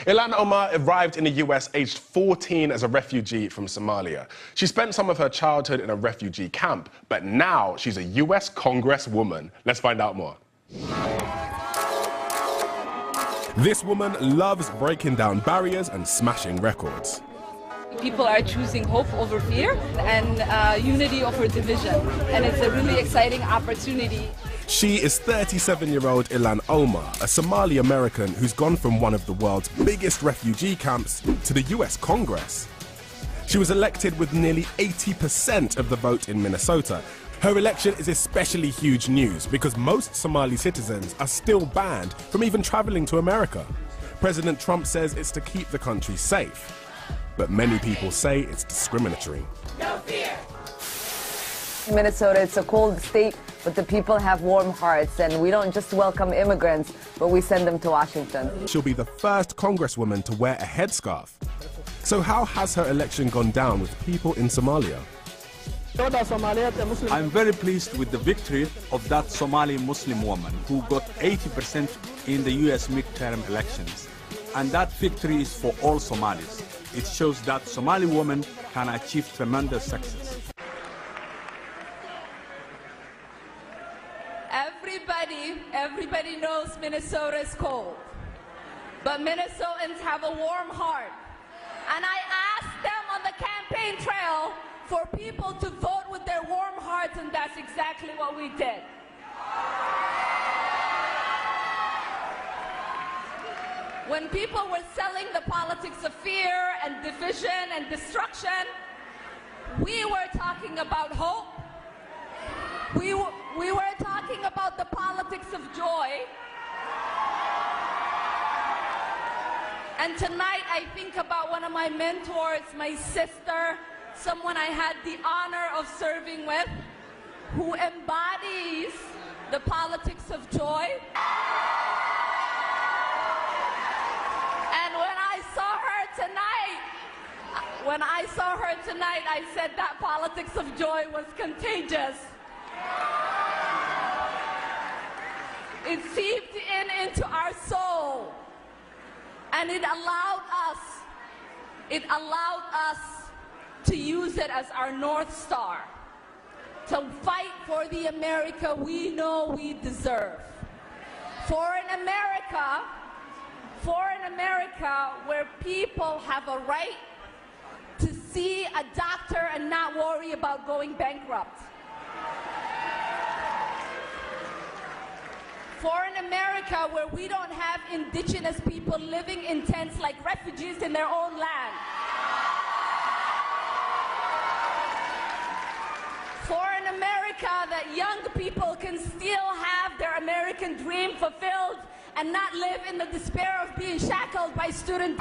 Ilhan Omar arrived in the US aged 14 as a refugee from Somalia. She spent some of her childhood in a refugee camp, but now she's a US Congresswoman. Let's find out more. This woman loves breaking down barriers and smashing records. People are choosing hope over fear and unity over division, and it's a really exciting opportunity. She is 37-year-old Ilhan Omar, a Somali American who's gone from one of the world's biggest refugee camps to the US Congress. She was elected with nearly 80% of the vote in Minnesota. Her election is especially huge news because most Somali citizens are still banned from even traveling to America. President Trump says it's to keep the country safe, but many people say it's discriminatory. No fear! Minnesota, it's a cold state, but the people have warm hearts, and we don't just welcome immigrants, but we send them to Washington. She'll be the first Congresswoman to wear a headscarf. So how has her election gone down with people in Somalia? I'm very pleased with the victory of that Somali Muslim woman who got 80% in the US midterm elections. And that victory is for all Somalis. It shows that Somali women can achieve tremendous success. Everybody knows Minnesota is cold, but Minnesotans have a warm heart. And I asked them on the campaign trail for people to vote with their warm hearts, and that's exactly what we did. When people were selling the politics of fear and division and destruction, we were talking about hope. We were talking about the politics of joy. And tonight I think about one of my mentors, my sister, someone I had the honor of serving with, who embodies the politics of joy. And when I saw her tonight, I said that politics of joy was contagious. It seeped into our soul, and it allowed us to use it as our North Star, to fight for the America we know we deserve. For an America where people have a right to see a doctor and not worry about going bankrupt. For an America where we don't have indigenous people living in tents like refugees in their own land. For an America that young people can still have their American dream fulfilled and not live in the despair of being shackled by student